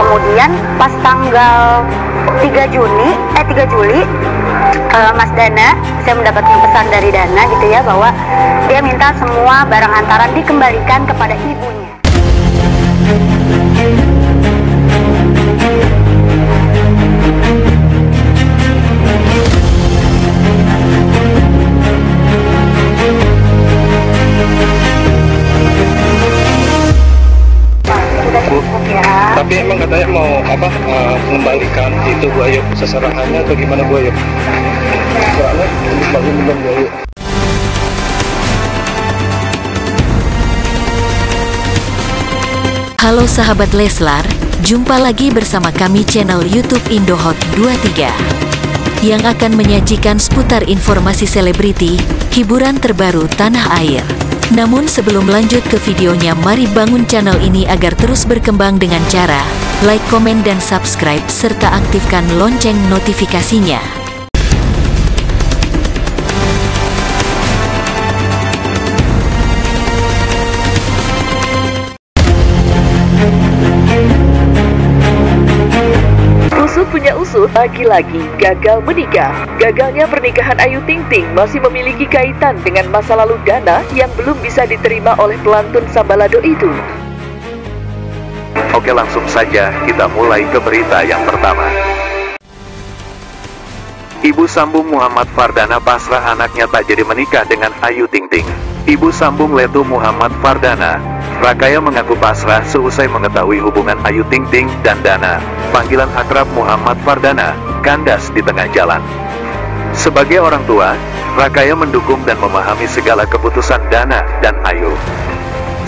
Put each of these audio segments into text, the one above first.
kemudian pas tanggal 3 Juli Mas Dana, saya mendapatkan pesan dari Dana gitu ya, bahwa dia minta semua barang hantaran dikembalikan kepada ibunya. Tapi emang katanya mau mengembalikan itu Bu Ayu seserahannya atau gimana Bu Ayu? Soalnya belum Bu Ayu. Halo sahabat Leslar, jumpa lagi bersama kami channel YouTube Indohot 23 yang akan menyajikan seputar informasi selebriti, hiburan terbaru tanah air. Namun sebelum lanjut ke videonya, mari bangun channel ini agar terus berkembang dengan cara like, komen, dan subscribe, serta aktifkan lonceng notifikasinya. Usut punya usut, lagi-lagi gagal menikah. Gagalnya pernikahan Ayu Ting Ting masih memiliki kaitan dengan masa lalu Dana yang belum bisa diterima oleh pelantun Sambalado itu. Oke, langsung saja kita mulai ke berita yang pertama. Ibu Sambung Muhammad Fardana pasrah anaknya tak jadi menikah dengan Ayu Ting Ting. Ibu Sambung Letu Muhammad Fardana, Rakaya, mengaku pasrah seusai mengetahui hubungan Ayu Ting Ting dan Dana, panggilan akrab Muhammad Fardana, kandas di tengah jalan. Sebagai orang tua, Rakaya mendukung dan memahami segala keputusan Dana dan Ayu.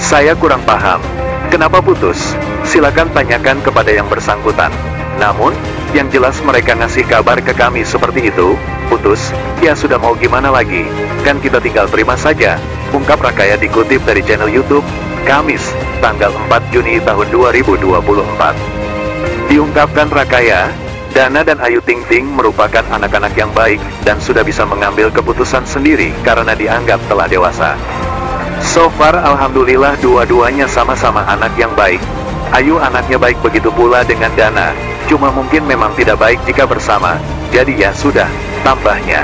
Saya kurang paham, kenapa putus? Silakan tanyakan kepada yang bersangkutan. Namun, yang jelas mereka ngasih kabar ke kami seperti itu, putus, ya sudah mau gimana lagi, kan kita tinggal terima saja, ungkap Rakaya dikutip dari channel YouTube Kamis, tanggal 4 Juni tahun 2024. Diungkapkan Rakaya, Dana dan Ayu Ting Ting merupakan anak-anak yang baik dan sudah bisa mengambil keputusan sendiri karena dianggap telah dewasa. So far alhamdulillah dua-duanya sama-sama anak yang baik. Ayu anaknya baik, begitu pula dengan Dana. Cuma mungkin memang tidak baik jika bersama, jadi ya sudah, tambahnya.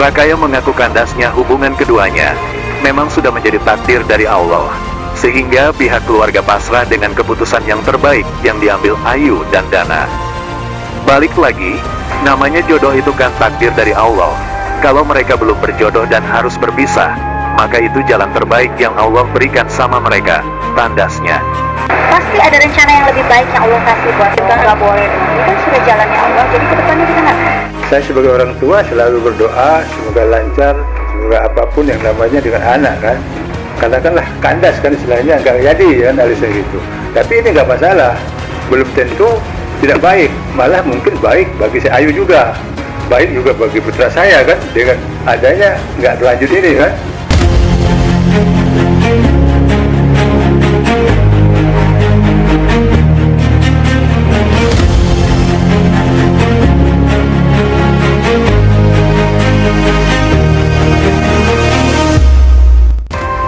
Rakaya mengaku kandasnya hubungan keduanya memang sudah menjadi takdir dari Allah, sehingga pihak keluarga pasrah dengan keputusan yang terbaik yang diambil Ayu dan Dana. Balik lagi, namanya jodoh itu kan takdir dari Allah. Kalau mereka belum berjodoh dan harus berpisah, maka itu jalan terbaik yang Allah berikan sama mereka, tandasnya. Pasti ada rencana yang lebih baik yang Allah kasih buat kita, nggak boleh. Ini kan sudah jalannya Allah, jadi kedepannya kita nggak. Saya sebagai orang tua selalu berdoa semoga lancar, semoga apapun yang namanya dengan anak kan. Katakanlah kandas kan istilahnya, nggak jadi kan alisnya gitu. Tapi ini nggak masalah, belum tentu tidak baik, malah mungkin baik bagi si Ayu juga, baik juga bagi putra saya kan, dengan adanya nggak berlanjut ini kan.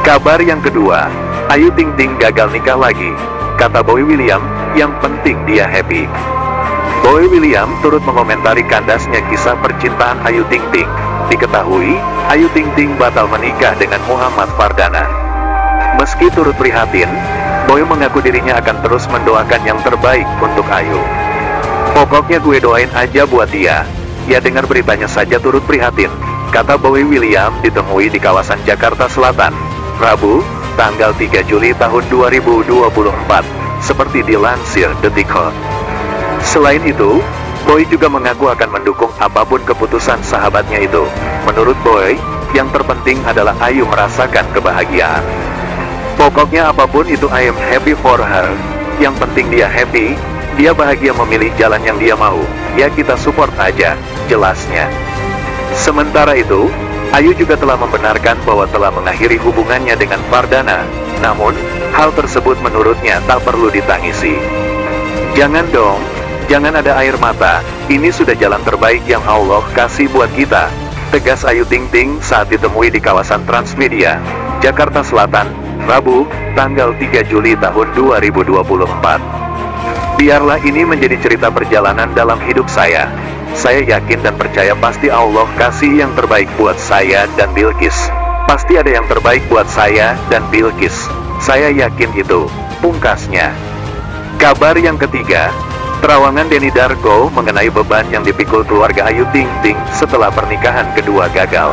Kabar yang kedua, Ayu Ting Ting gagal nikah lagi, kata Boy William, yang penting dia happy. Boy William turut mengomentari kandasnya kisah percintaan Ayu Ting Ting. Diketahui, Ayu Ting Ting batal menikah dengan Muhammad Fardana. Meski turut prihatin, Boy mengaku dirinya akan terus mendoakan yang terbaik untuk Ayu. Pokoknya gue doain aja buat dia, ya dengar beritanya saja turut prihatin, kata Boy William ditemui di kawasan Jakarta Selatan, Rabu, tanggal 3 Juli tahun 2024, seperti dilansir Detik.com. Selain itu, Boy juga mengaku akan mendukung apapun keputusan sahabatnya itu. Menurut Boy, yang terpenting adalah Ayu merasakan kebahagiaan. Pokoknya apapun itu, I am happy for her. Yang penting dia happy, dia bahagia memilih jalan yang dia mau. Ya kita support aja, jelasnya. Sementara itu, Ayu juga telah membenarkan bahwa telah mengakhiri hubungannya dengan Fardana. Namun, hal tersebut menurutnya tak perlu ditangisi. Jangan dong, jangan ada air mata, ini sudah jalan terbaik yang Allah kasih buat kita, tegas Ayu Ting Ting saat ditemui di kawasan Transmedia, Jakarta Selatan, Rabu, tanggal 3 Juli tahun 2024. Biarlah ini menjadi cerita perjalanan dalam hidup saya. Saya yakin dan percaya pasti Allah kasih yang terbaik buat saya dan Bilqis. Pasti ada yang terbaik buat saya dan Bilqis. Saya yakin itu, pungkasnya. Kabar yang ketiga, terawangan Denny Darko mengenai beban yang dipikul keluarga Ayu Ting Ting setelah pernikahan kedua gagal.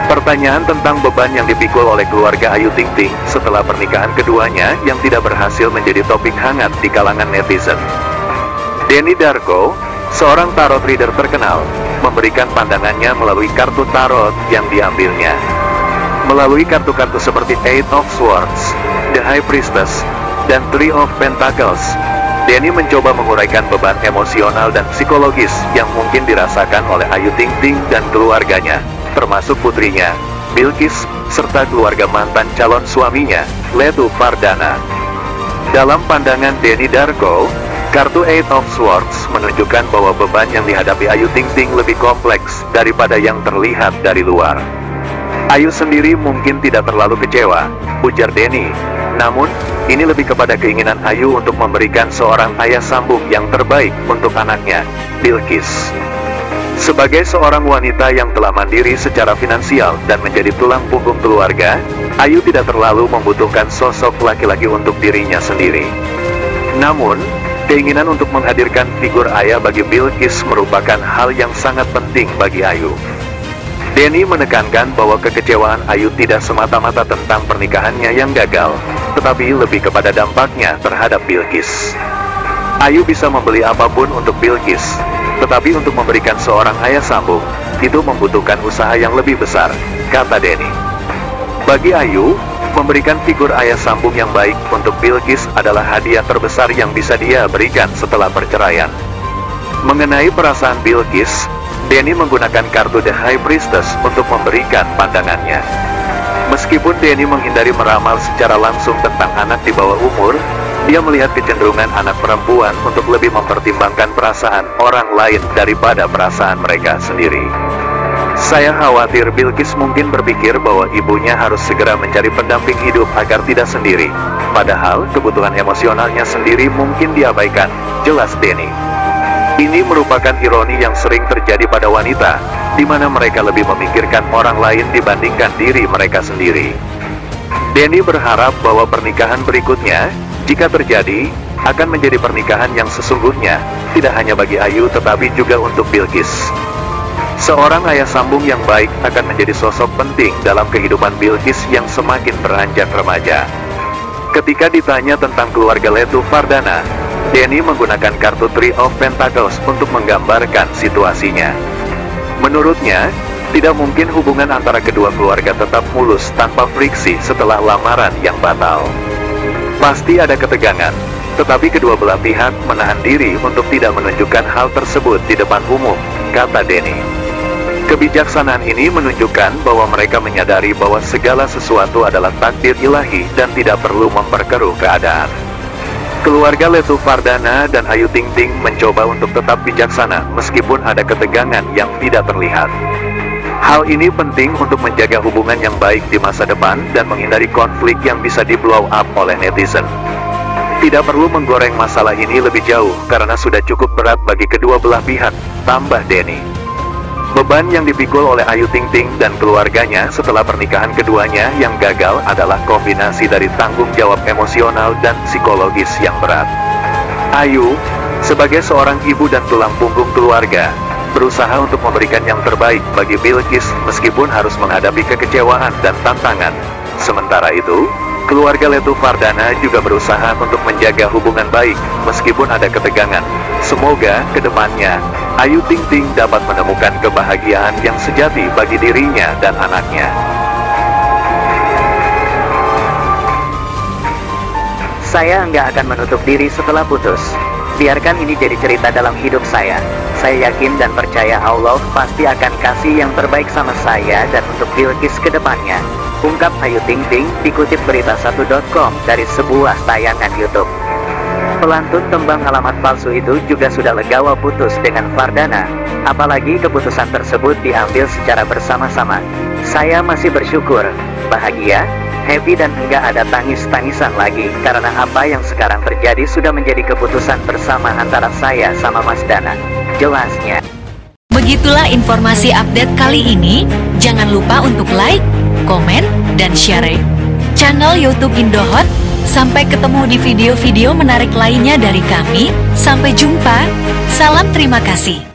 Pertanyaan tentang beban yang dipikul oleh keluarga Ayu Ting Ting setelah pernikahan keduanya yang tidak berhasil menjadi topik hangat di kalangan netizen. Denny Darko, seorang tarot reader terkenal, memberikan pandangannya melalui kartu tarot yang diambilnya. Melalui kartu-kartu seperti Eight of Swords, The High Priestess, dan Three of Pentacles, Denny mencoba menguraikan beban emosional dan psikologis yang mungkin dirasakan oleh Ayu Ting Ting dan keluarganya, termasuk putrinya, Bilqis, serta keluarga mantan calon suaminya, Letu Fardana. Dalam pandangan Denny Darko, kartu Eight of Swords menunjukkan bahwa beban yang dihadapi Ayu Ting Ting lebih kompleks daripada yang terlihat dari luar. Ayu sendiri mungkin tidak terlalu kecewa, ujar Denny. Namun, ini lebih kepada keinginan Ayu untuk memberikan seorang ayah sambung yang terbaik untuk anaknya, Bilqis. Sebagai seorang wanita yang telah mandiri secara finansial dan menjadi tulang punggung keluarga, Ayu tidak terlalu membutuhkan sosok laki-laki untuk dirinya sendiri. Namun, keinginan untuk menghadirkan figur ayah bagi Bilqis merupakan hal yang sangat penting bagi Ayu. Denny menekankan bahwa kekecewaan Ayu tidak semata-mata tentang pernikahannya yang gagal, tetapi lebih kepada dampaknya terhadap Bilqis. Ayu bisa membeli apapun untuk Bilqis, tetapi untuk memberikan seorang ayah sambung, itu membutuhkan usaha yang lebih besar, kata Denny. Bagi Ayu, memberikan figur ayah sambung yang baik untuk Bilqis adalah hadiah terbesar yang bisa dia berikan setelah perceraian. Mengenai perasaan Bilqis, Denny menggunakan kartu The High Priestess untuk memberikan pandangannya. Meskipun Denny menghindari meramal secara langsung tentang anak di bawah umur, dia melihat kecenderungan anak perempuan untuk lebih mempertimbangkan perasaan orang lain daripada perasaan mereka sendiri. Saya khawatir Bilqis mungkin berpikir bahwa ibunya harus segera mencari pendamping hidup agar tidak sendiri. Padahal kebutuhan emosionalnya sendiri mungkin diabaikan, jelas Denny. Ini merupakan ironi yang sering terjadi pada wanita, di mana mereka lebih memikirkan orang lain dibandingkan diri mereka sendiri. Denny berharap bahwa pernikahan berikutnya, jika terjadi, akan menjadi pernikahan yang sesungguhnya, tidak hanya bagi Ayu tetapi juga untuk Bilqis. Seorang ayah sambung yang baik akan menjadi sosok penting dalam kehidupan Bilqis yang semakin beranjak remaja. Ketika ditanya tentang keluarga Letu Fardana, Denny menggunakan kartu Three of Pentacles untuk menggambarkan situasinya. Menurutnya, tidak mungkin hubungan antara kedua keluarga tetap mulus tanpa friksi setelah lamaran yang batal. Pasti ada ketegangan, tetapi kedua belah pihak menahan diri untuk tidak menunjukkan hal tersebut di depan umum, kata Denny. Kebijaksanaan ini menunjukkan bahwa mereka menyadari bahwa segala sesuatu adalah takdir ilahi dan tidak perlu memperkeruh keadaan. Keluarga Letu Fardana dan Ayu Ting Ting mencoba untuk tetap bijaksana meskipun ada ketegangan yang tidak terlihat. Hal ini penting untuk menjaga hubungan yang baik di masa depan dan menghindari konflik yang bisa di-blow up oleh netizen. Tidak perlu menggoreng masalah ini lebih jauh karena sudah cukup berat bagi kedua belah pihak, tambah Denny. Beban yang dipikul oleh Ayu Ting Ting dan keluarganya setelah pernikahan keduanya yang gagal adalah kombinasi dari tanggung jawab emosional dan psikologis yang berat. Ayu, sebagai seorang ibu dan tulang punggung keluarga, berusaha untuk memberikan yang terbaik bagi Bilqis meskipun harus menghadapi kekecewaan dan tantangan. Sementara itu, keluarga Letu Fardana juga berusaha untuk menjaga hubungan baik meskipun ada ketegangan. Semoga kedepannya Ayu Ting Ting dapat menemukan kebahagiaan yang sejati bagi dirinya dan anaknya. Saya nggak akan menutup diri setelah putus. Biarkan ini jadi cerita dalam hidup saya. Saya yakin dan percaya Allah pasti akan kasih yang terbaik sama saya dan untuk Bilqis ke depannya. Ungkap Ayu Ting Ting dikutip berita1.com dari sebuah tayangan YouTube. Pelantun tembang alamat palsu itu juga sudah legawa putus dengan Fardana. Apalagi keputusan tersebut diambil secara bersama-sama. Saya masih bersyukur, bahagia, happy dan nggak ada tangis-tangisan lagi. Karena apa yang sekarang terjadi sudah menjadi keputusan bersama antara saya sama Mas Dana. Jelasnya. Begitulah informasi update kali ini. Jangan lupa untuk like, komen, dan share channel YouTube Indohot. Sampai ketemu di video-video menarik lainnya dari kami. Sampai jumpa. Salam terima kasih.